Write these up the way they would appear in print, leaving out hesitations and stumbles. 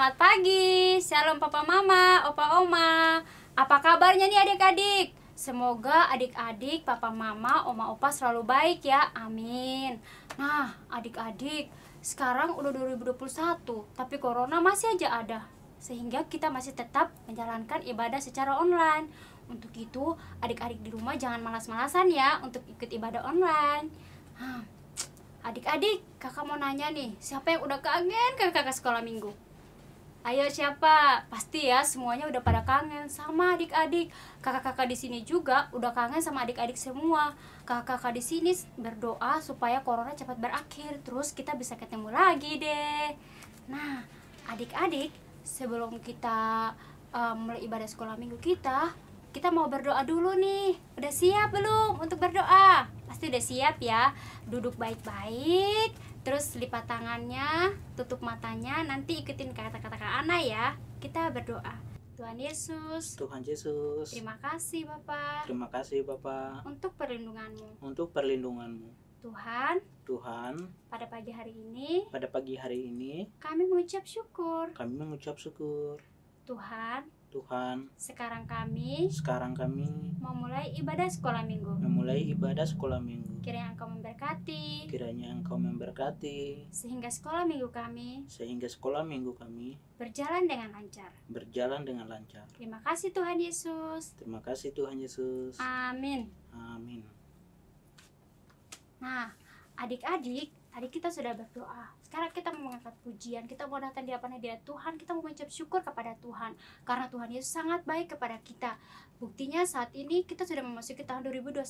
Selamat pagi, shalom papa mama, opa oma. Apa kabarnya nih adik-adik? Semoga adik-adik, papa mama, oma opa selalu baik ya, amin. Nah adik-adik, sekarang udah 2021, tapi corona masih aja ada, sehingga kita masih tetap menjalankan ibadah secara online. Untuk itu adik-adik di rumah jangan malas-malasan ya untuk ikut ibadah online. Adik-adik, kakak mau nanya nih, siapa yang udah kangen kan kakak sekolah minggu? Ayo siapa? Pasti ya semuanya udah pada kangen sama adik-adik. Kakak-kakak di sini juga udah kangen sama adik-adik semua. Kakak-kakak di sini berdoa supaya corona cepat berakhir, terus kita bisa ketemu lagi deh. Nah, adik-adik, sebelum kita mulai ibadah sekolah minggu kita mau berdoa dulu nih. Udah siap belum untuk berdoa? Pasti udah siap ya. Duduk baik-baik, terus lipat tangannya, tutup matanya, nanti ikutin kata-kata Kak Ana ya. Kita berdoa. Tuhan Yesus, Tuhan Yesus, terima kasih Bapak terima kasih Bapa untuk perlindungan-Mu. untuk perlindungan-Mu. Tuhan, pada pagi hari ini kami mengucap syukur. Tuhan, sekarang kami memulai ibadah sekolah minggu. Kiranya Engkau memberkati, sehingga sekolah minggu kami berjalan dengan lancar. Terima kasih Tuhan Yesus. Amin. Nah, adik-adik, tadi kita sudah berdoa. Sekarang kita mau mengangkat pujian. Kita mau datang di hadapan hadirat Tuhan. Kita mau mengucap syukur kepada Tuhan, karena Tuhan Yesus sangat baik kepada kita. Buktinya saat ini kita sudah memasuki tahun 2021,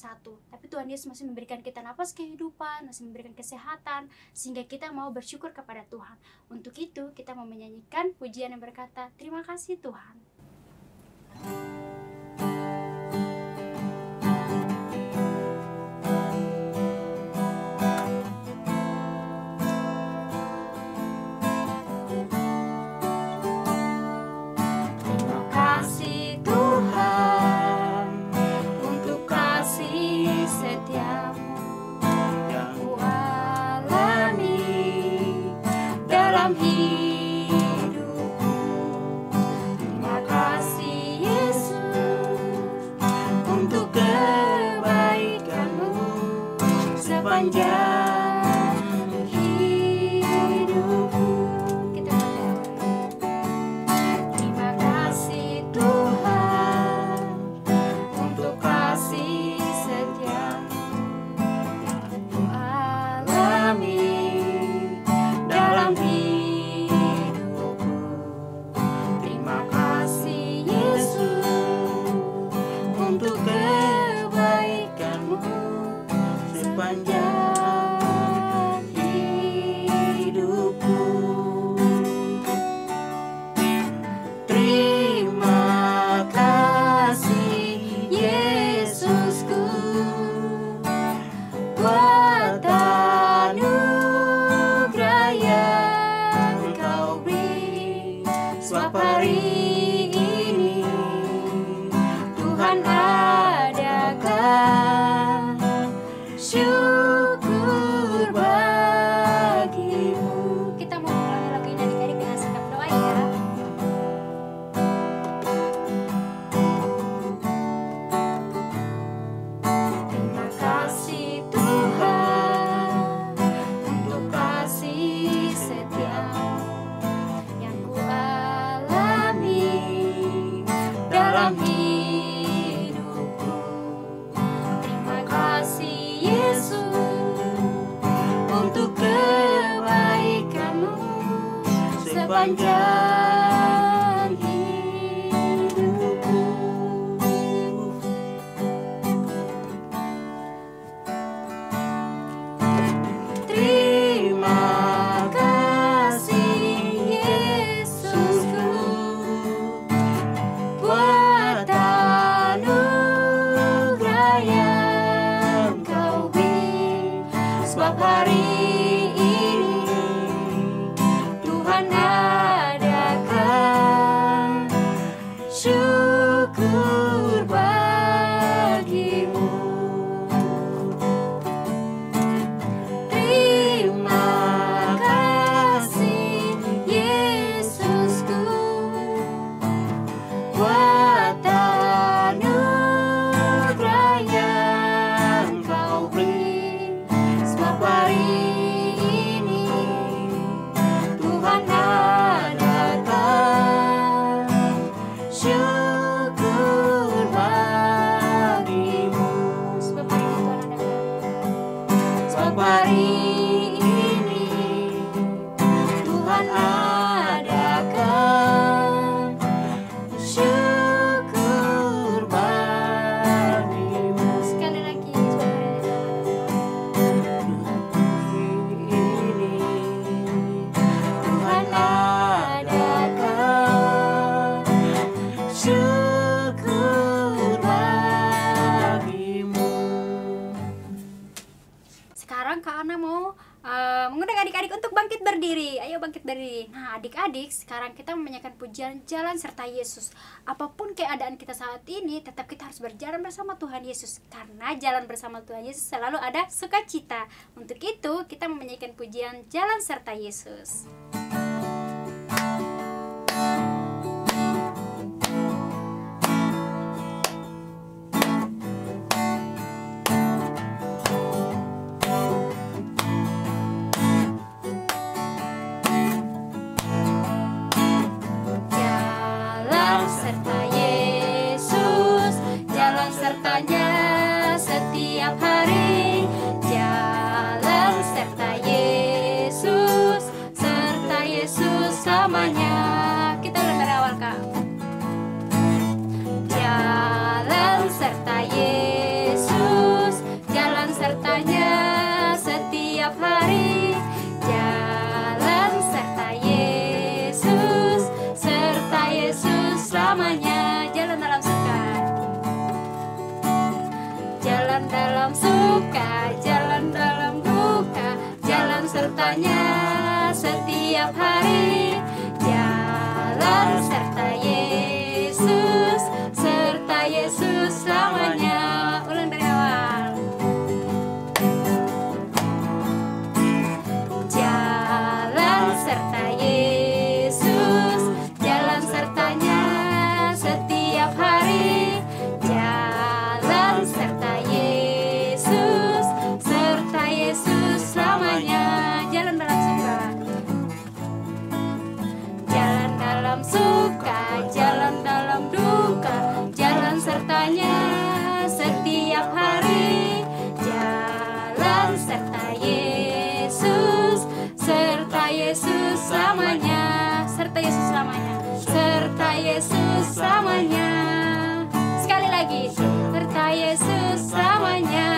tapi Tuhan Yesus masih memberikan kita nafas kehidupan, masih memberikan kesehatan, sehingga kita mau bersyukur kepada Tuhan. Untuk itu kita mau menyanyikan pujian yang berkata, terima kasih Tuhan. Terima kasih Yesusku. setiap hari ini Tuhan adakan syukur bagimu. Sekali lagi ini Tuhan adakan syukur bagimu. Sekarang Kak Ana mau mengundang adik-adik untuk bangkit berdiri. Ayo bangkit berdiri. Nah adik-adik, sekarang kita menyanyikan pujian Jalan Serta Yesus. Apapun keadaan kita saat ini, tetap kita harus berjalan bersama Tuhan Yesus. Karena jalan bersama Tuhan Yesus selalu ada sukacita. Untuk itu kita menyanyikan pujian Jalan Serta Yesus. Jalan serta Yesus, jalan sertanya setiap hari. Jalan serta Yesus, serta Yesus selamanya. Kita ulang dari awal Kak. Jalan serta Yesus, jalan sertanya setiap hari. Jalan serta Yesus, serta Yesus selamanya. Jalan dalam suka, jalan dalam suka, jalan dalam duka, jalan sertanya setiap hari. Jalan serta Yesus, serta Yesus selamanya. Ulang dari awal. Jalan serta Yesus, jalan sertanya setiap hari. Jalan serta Yesus, serta Yesus selamanya. Jalan dalam suka, jalan dalam suka, jalan dalam duka, jalan sertanya setiap hari. Jalan serta Yesus, serta Yesus selamanya. Serta Yesus selamanya. Serta Yesus selamanya. Sekali lagi, serta Yesus selamanya.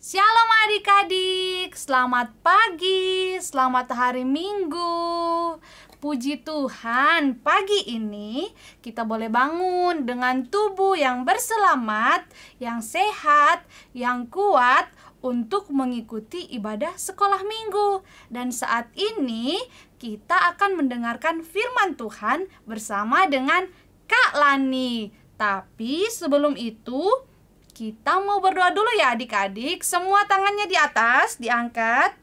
Shalom adik-adik, selamat pagi, selamat hari Minggu. Puji Tuhan, pagi ini kita boleh bangun dengan tubuh yang berselamat, yang sehat, yang kuat untuk mengikuti ibadah sekolah minggu. Dan saat ini kita akan mendengarkan firman Tuhan bersama dengan Kak Lani. Tapi sebelum itu, kita mau berdoa dulu ya adik-adik. Semua tangannya di atas, diangkat.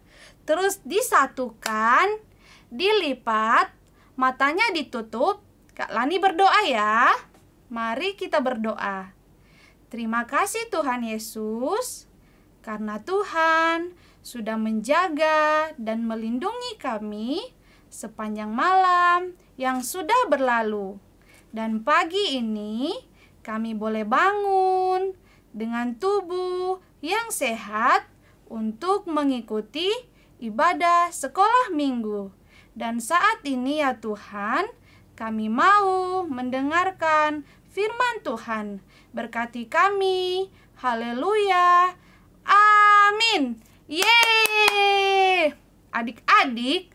Terus disatukan, dilipat, matanya ditutup. Kak Lani berdoa ya. Mari kita berdoa. Terima kasih Tuhan Yesus, karena Tuhan sudah menjaga dan melindungi kami sepanjang malam yang sudah berlalu. Dan pagi ini kami boleh bangun dengan tubuh yang sehat untuk mengikuti ibadah sekolah minggu. Dan saat ini ya Tuhan, kami mau mendengarkan firman Tuhan. Berkati kami. Haleluya. Amin. Yeay. Adik-adik,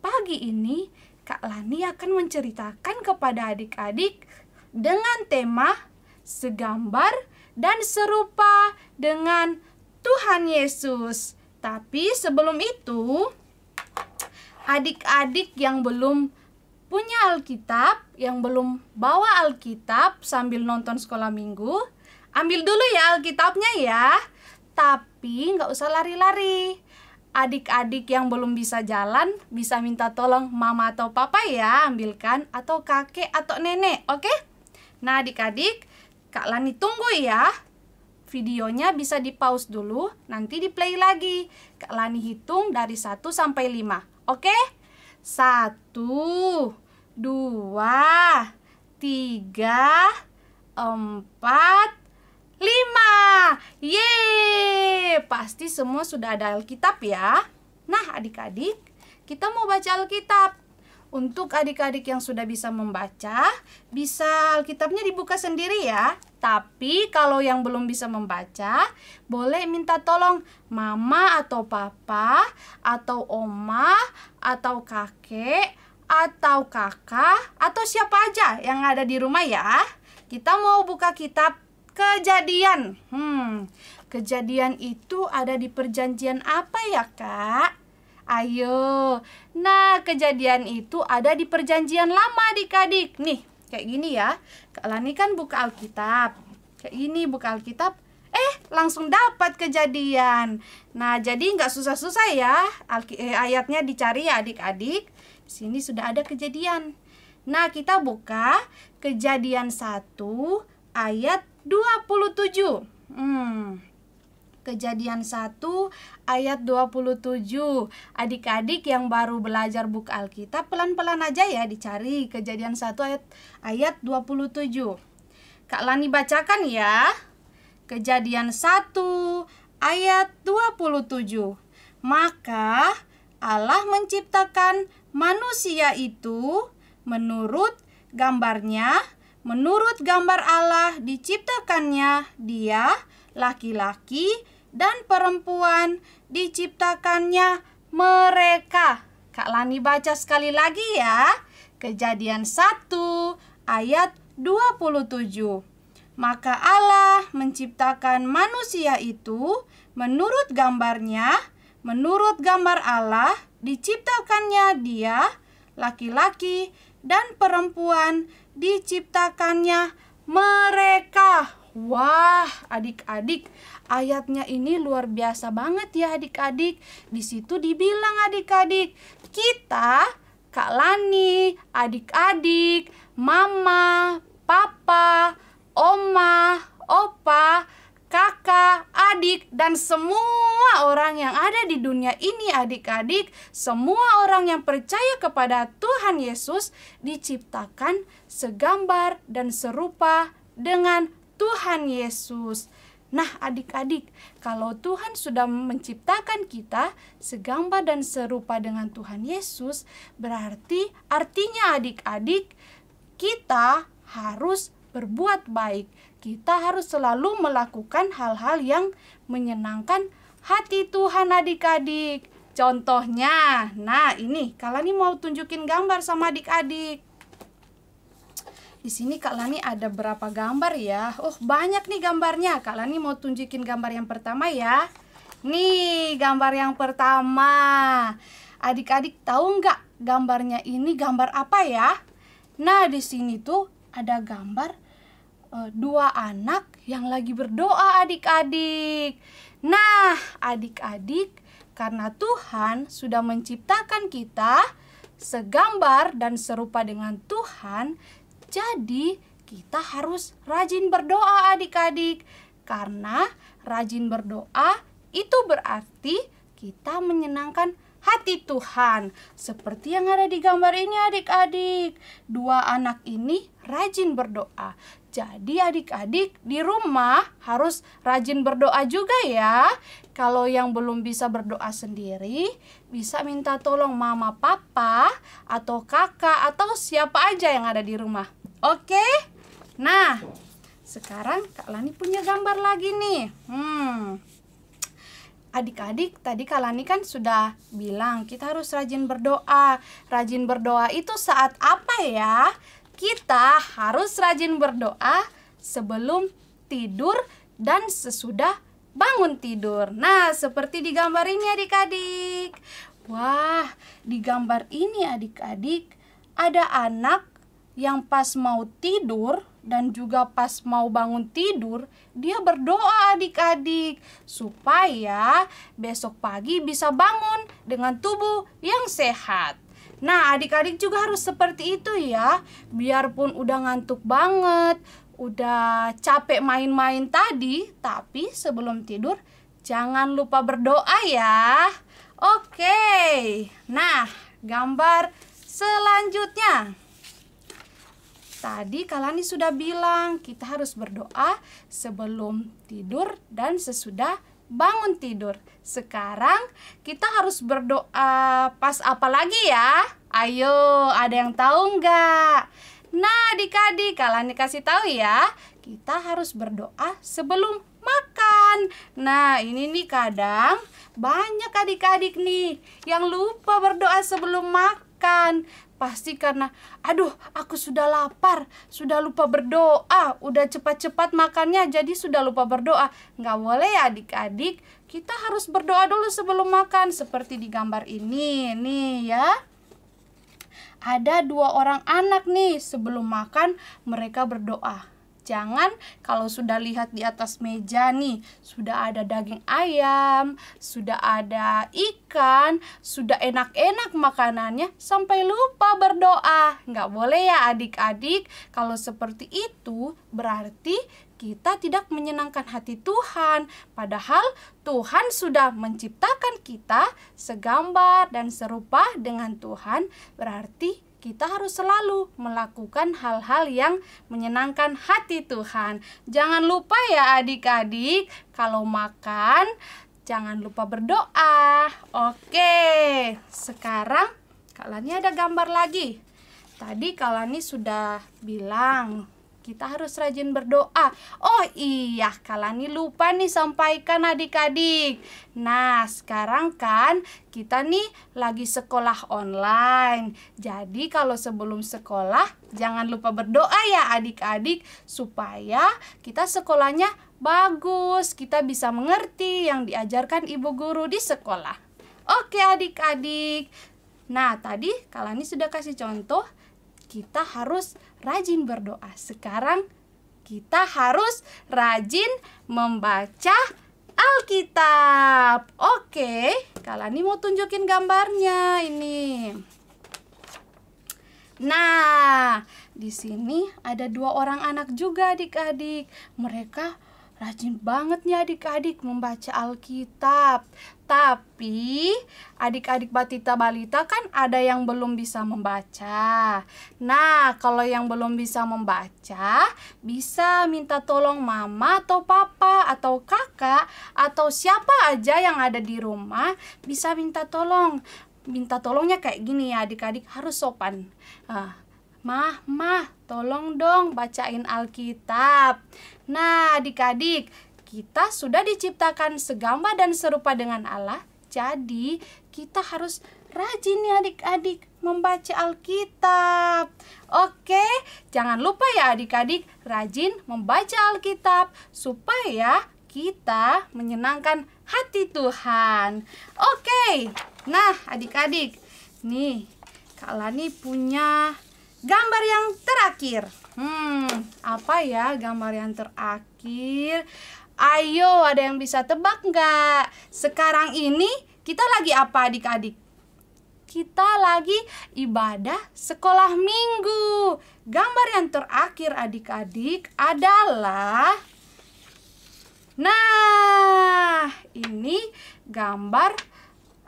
pagi ini Kak Lani akan menceritakan kepada adik-adik dengan tema segambar dan serupa dengan Tuhan Yesus. Tapi sebelum itu, adik-adik yang belum punya Alkitab, yang belum bawa Alkitab sambil nonton sekolah minggu, ambil dulu ya Alkitabnya ya. Tapi nggak usah lari-lari. Adik-adik yang belum bisa jalan, bisa minta tolong mama atau papa ya, ambilkan, atau kakek atau nenek, oke? Nah adik-adik, Kak Lani tunggu ya. Videonya bisa di pause dulu, nanti di play lagi. Kak Lani hitung dari 1 sampai 5. Oke? 1, 2, 3, 4, 5. Yeay, pasti semua sudah ada Alkitab ya. Nah adik-adik, kita mau baca Alkitab. Untuk adik-adik yang sudah bisa membaca, bisa Alkitabnya dibuka sendiri ya. Tapi kalau yang belum bisa membaca, boleh minta tolong mama atau papa, atau oma, atau kakek, atau kakak, atau siapa aja yang ada di rumah ya. Kita mau buka kitab Kejadian. Kejadian itu ada di perjanjian apa ya, Kak? Ayo. Nah, Kejadian itu ada di perjanjian lama adik-adik. Nih, kayak gini ya. Kak Lani kan buka Alkitab. Kayak gini buka Alkitab. Langsung dapat Kejadian. Nah, jadi nggak susah-susah ya. Ayatnya dicari ya adik-adik. Di sini sudah ada Kejadian. Nah, kita buka Kejadian 1 ayat 27. Kejadian 1 ayat 27. Adik-adik yang baru belajar buku Alkitab, pelan-pelan aja ya dicari Kejadian 1 ayat 27. Kak Lani bacakan ya. Kejadian 1 ayat 27. Maka Allah menciptakan manusia itu menurut gambarnya, menurut gambar Allah diciptakannya dia, laki-laki dan perempuan diciptakannya mereka. Kak Lani baca sekali lagi ya. Kejadian 1 ayat 27. Maka Allah menciptakan manusia itu menurut gambarnya, menurut gambar Allah diciptakannya dia, laki-laki dan perempuan diciptakannya mereka. Wah, adik-adik, ayatnya ini luar biasa banget ya adik-adik. Di situ dibilang adik-adik, kita, Kak Lani, adik-adik, mama, papa, oma, opa, kakak, adik, dan semua orang yang ada di dunia ini adik-adik, semua orang yang percaya kepada Tuhan Yesus diciptakan segambar dan serupa dengan Tuhan Yesus. Nah adik-adik, kalau Tuhan sudah menciptakan kita segambar dan serupa dengan Tuhan Yesus, berarti artinya adik-adik, kita harus berbuat baik. Kita harus selalu melakukan hal-hal yang menyenangkan hati Tuhan adik-adik. Contohnya, nah ini Kak Lani mau tunjukin gambar sama adik-adik. Di sini Kak Lani ada berapa gambar ya? Oh, banyak nih gambarnya. Kak Lani mau tunjukin gambar yang pertama ya. Nih, gambar yang pertama. Adik-adik tahu nggak gambarnya ini gambar apa ya? Nah, di sini tuh ada gambar dua anak yang lagi berdoa adik-adik. Nah, adik-adik, karena Tuhan sudah menciptakan kita segambar dan serupa dengan Tuhan, jadi kita harus rajin berdoa adik-adik. Karena rajin berdoa itu berarti kita menyenangkan hati Tuhan. Seperti yang ada di gambar ini adik-adik. Dua anak ini rajin berdoa. Jadi adik-adik di rumah harus rajin berdoa juga ya. Kalau yang belum bisa berdoa sendiri, bisa minta tolong mama, papa, atau kakak, atau siapa aja yang ada di rumah. Oke? Nah, sekarang Kak Lani punya gambar lagi nih. Adik-adik, tadi Kak Lani kan sudah bilang kita harus rajin berdoa. Rajin berdoa itu saat apa ya? Kita harus rajin berdoa sebelum tidur dan sesudah bangun tidur. Nah, seperti di gambar ini adik-adik. Wah, di gambar ini adik-adik ada anak yang pas mau tidur dan juga pas mau bangun tidur, dia berdoa adik-adik supaya besok pagi bisa bangun dengan tubuh yang sehat. Nah, adik-adik juga harus seperti itu ya. Biarpun udah ngantuk banget, udah capek main-main tadi, tapi sebelum tidur jangan lupa berdoa ya. Oke. Nah, gambar selanjutnya. tadi Kalani sudah bilang kita harus berdoa sebelum tidur dan sesudah bangun tidur. Sekarang kita harus berdoa pas apa lagi ya? Ayo, ada yang tahu nggak? Nah, adik-adik, Kalani kasih tahu ya. Kita harus berdoa sebelum makan. Nah, ini nih kadang banyak adik-adik nih yang lupa berdoa sebelum makan. Pasti karena, aduh, aku sudah lapar, sudah lupa berdoa, udah cepat-cepat makannya, jadi sudah lupa berdoa. Nggak boleh ya adik-adik, kita harus berdoa dulu sebelum makan, seperti di gambar ini, nih ya. Ada 2 orang anak nih, sebelum makan mereka berdoa. Jangan kalau sudah lihat di atas meja nih, sudah ada daging ayam, sudah ada ikan, sudah enak-enak makanannya, sampai lupa berdoa. Nggak boleh ya adik-adik. Kalau seperti itu berarti kita tidak menyenangkan hati Tuhan. Padahal Tuhan sudah menciptakan kita segambar dan serupa dengan Tuhan. Berarti kita harus selalu melakukan hal-hal yang menyenangkan hati Tuhan. Jangan lupa ya adik-adik, kalau makan jangan lupa berdoa. Oke, sekarang Kak Lani ada gambar lagi. Tadi Kak Lani sudah bilang kita harus rajin berdoa. Oh iya, Kak Lani lupa nih sampaikan adik-adik. Nah, sekarang kan kita nih lagi sekolah online. Jadi kalau sebelum sekolah jangan lupa berdoa ya adik-adik, supaya kita sekolahnya bagus, kita bisa mengerti yang diajarkan ibu guru di sekolah. Oke adik-adik. Nah, tadi Kak Lani sudah kasih contoh, kita harus rajin berdoa. Sekarang kita harus rajin membaca Alkitab. Oke, Kak Lani mau tunjukin gambarnya ini. Nah, di sini ada 2 orang anak juga adik-adik. Mereka rajin banget nih adik-adik membaca Alkitab. Tapi adik-adik Batita Balita kan ada yang belum bisa membaca. Nah, kalau yang belum bisa membaca, bisa minta tolong mama atau papa atau kakak atau siapa aja yang ada di rumah, bisa minta tolong. Minta tolongnya kayak gini ya adik-adik, harus sopan. Mah, tolong dong bacain Alkitab. Nah, adik-adik, kita sudah diciptakan segambar dan serupa dengan Allah. Jadi, kita harus rajin nih adik-adik membaca Alkitab. Oke, jangan lupa ya adik-adik rajin membaca Alkitab supaya kita menyenangkan hati Tuhan. Oke, nah adik-adik, nih Kak Lani punya gambar yang terakhir. Apa ya gambar yang terakhir? Ayo, ada yang bisa tebak nggak? Sekarang ini kita lagi apa adik-adik? Kita lagi ibadah sekolah minggu. Gambar yang terakhir adik-adik adalah, nah, ini gambar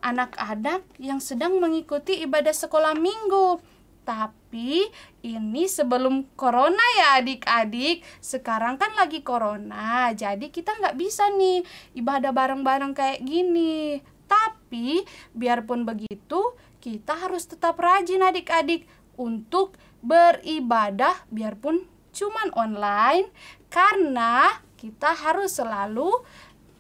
anak-anak yang sedang mengikuti ibadah sekolah minggu. Tapi ini sebelum corona ya adik-adik. Sekarang kan lagi corona, jadi kita nggak bisa nih ibadah bareng-bareng kayak gini. Tapi biarpun begitu, kita harus tetap rajin adik-adik untuk beribadah biarpun cuman online, karena kita harus selalu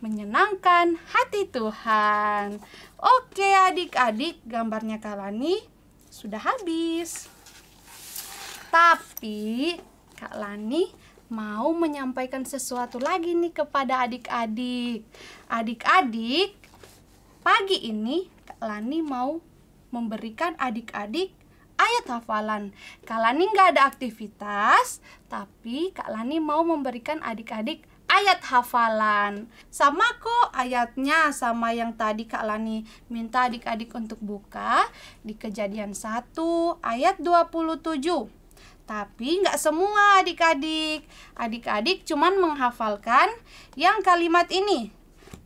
menyenangkan hati Tuhan. Oke adik-adik, gambarnya Kak Lani sudah habis. Tapi Kak Lani mau menyampaikan sesuatu lagi nih kepada adik-adik. Adik-adik, pagi ini Kak Lani mau memberikan adik-adik ayat hafalan. Kak Lani nggak ada aktivitas, tapi Kak Lani mau memberikan adik-adik ayat hafalan. Sama kok ayatnya, sama yang tadi Kak Lani minta adik-adik untuk buka di Kejadian 1 ayat 27. Tapi nggak semua adik-adik. Adik-adik cuman menghafalkan yang kalimat ini.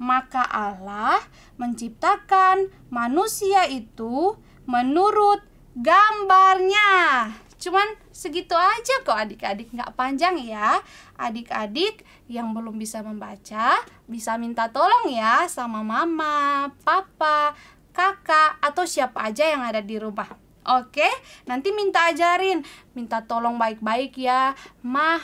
Maka Allah menciptakan manusia itu menurut gambarnya. Cuman segitu aja kok adik-adik, nggak panjang ya. Adik-adik yang belum bisa membaca bisa minta tolong ya sama mama, papa, kakak, atau siapa aja yang ada di rumah. Oke, nanti minta ajarin, minta tolong baik-baik ya. Mah,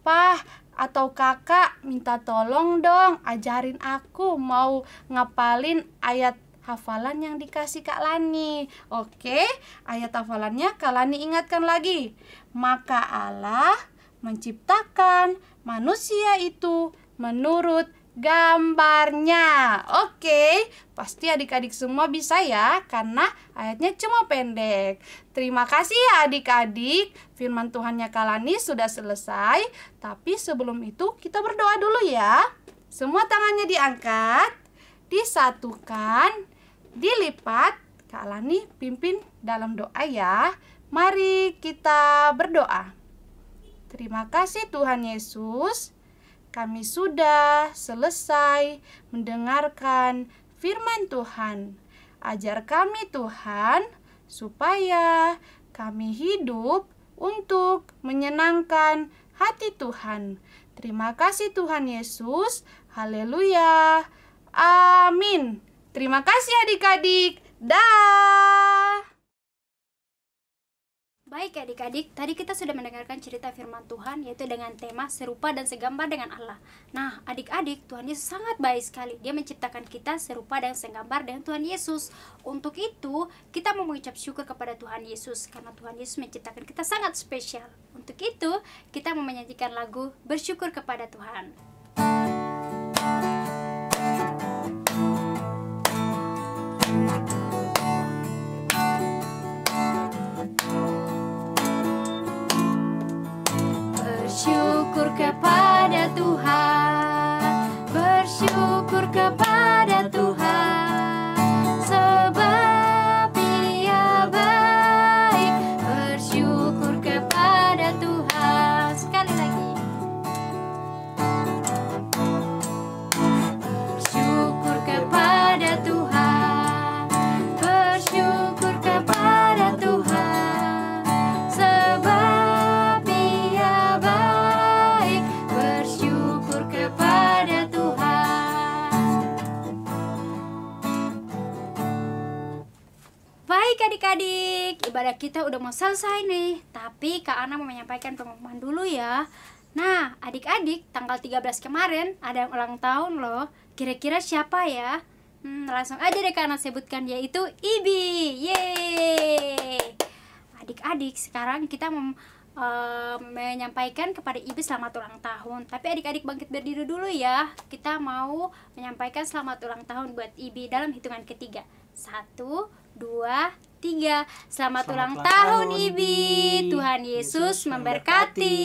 pah, atau kakak, minta tolong dong ajarin aku mau ngapalin ayat hafalan yang dikasih Kak Lani. Oke, ayat hafalannya Kak Lani ingatkan lagi. Maka Allah menciptakan manusia itu menurut gambarnya. Oke, pasti adik-adik semua bisa ya, karena ayatnya cuma pendek. Terima kasih ya adik-adik. Firman Tuhannya Kak Lani sudah selesai. Tapi sebelum itu kita berdoa dulu ya. Semua tangannya diangkat, disatukan, dilipat. Kak Lani pimpin dalam doa ya. Mari kita berdoa. Terima kasih Tuhan Yesus, kami sudah selesai mendengarkan firman Tuhan. Ajar kami Tuhan, supaya kami hidup untuk menyenangkan hati Tuhan. Terima kasih Tuhan Yesus. Haleluya. Amin. Terima kasih adik-adik. Dah. Baik adik-adik, tadi kita sudah mendengarkan cerita firman Tuhan, yaitu dengan tema serupa dan segambar dengan Allah. Nah adik-adik, Tuhan Yesus sangat baik sekali. Dia menciptakan kita serupa dan segambar dengan Tuhan Yesus. Untuk itu kita mau mengucap syukur kepada Tuhan Yesus, karena Tuhan Yesus menciptakan kita sangat spesial. Untuk itu kita mau menyanyikan lagu bersyukur kepada Tuhan. Bersyukur kepada Tuhan, bersyukur kepada Tuhan, sebab Dia baik. Bersyukur kepada Tuhan. Sekali lagi. Bersyukur kepada Tuhan, bersyukur kepada Tuhan, sebab Dia baik. Bersyukur kepada Tuhan. Baik adik-adik, ibadah kita udah mau selesai nih. Tapi Kak Ana mau menyampaikan pengumuman dulu ya. Nah adik-adik, tanggal 13 kemarin ada yang ulang tahun loh. Kira-kira siapa ya? Langsung aja deh Kak Ana sebutkan, yaitu Ibi. Yeay. Adik-adik, sekarang kita menyampaikan kepada Ibi selamat ulang tahun. Tapi adik-adik bangkit berdiri dulu ya. Kita mau menyampaikan selamat ulang tahun buat Ibi dalam hitungan ketiga. 1, 2, 3. Selamat ulang tahun Ibi. Tuhan Yesus memberkati.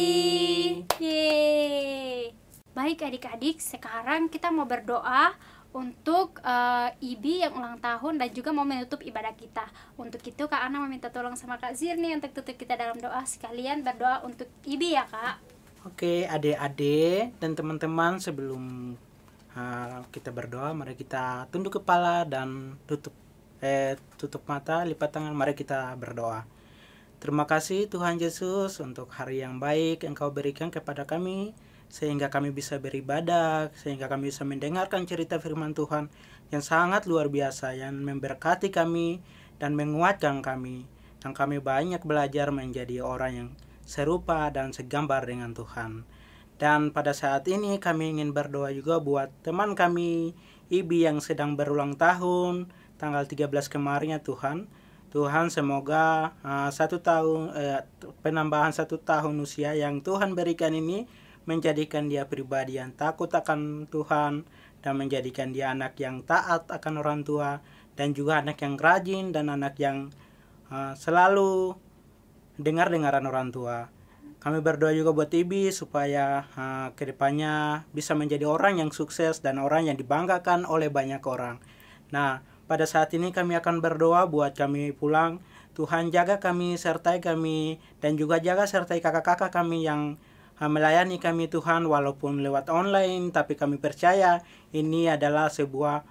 Yeay. Baik adik-adik, sekarang kita mau berdoa untuk Ibi yang ulang tahun dan juga mau menutup ibadah kita. Untuk itu Kak Ana meminta tolong sama Kak Zirni untuk tutup kita dalam doa. Sekalian berdoa untuk Ibi ya Kak. Oke, adik-adik dan teman-teman, sebelum kita berdoa, mari kita tunduk kepala dan tutup mata, lipat tangan, mari kita berdoa. Terima kasih Tuhan Yesus untuk hari yang baik Engkau berikan kepada kami, sehingga kami bisa beribadah, sehingga kami bisa mendengarkan cerita firman Tuhan yang sangat luar biasa, yang memberkati kami dan menguatkan kami. Dan kami banyak belajar menjadi orang yang serupa dan segambar dengan Tuhan. Dan pada saat ini kami ingin berdoa juga buat teman kami, Ibi yang sedang berulang tahun, tanggal 13 kemarin ya Tuhan. Tuhan semoga penambahan 1 tahun usia yang Tuhan berikan ini menjadikan dia pribadi yang takut akan Tuhan, dan menjadikan dia anak yang taat akan orang tua, dan juga anak yang rajin dan anak yang selalu dengar-dengaran orang tua. Kami berdoa juga buat Ibi supaya kedepannya bisa menjadi orang yang sukses dan orang yang dibanggakan oleh banyak orang. Nah, pada saat ini kami akan berdoa buat kami pulang. Tuhan jaga kami, sertai kami, dan juga jaga sertai kakak-kakak kami yang melayani kami Tuhan, walaupun lewat online, tapi kami percaya ini adalah sebuah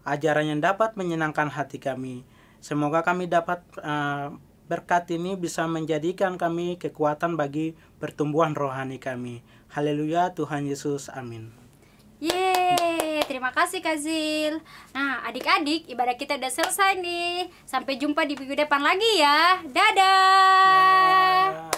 ajaran yang dapat menyenangkan hati kami. Semoga kami dapat berkat ini bisa menjadikan kami kekuatan bagi pertumbuhan rohani kami. Haleluya, Tuhan Yesus, amin. Yeay, terima kasih Kak Zil. Nah, adik-adik, ibadah kita udah selesai nih. Sampai jumpa di minggu depan lagi ya. Dadah.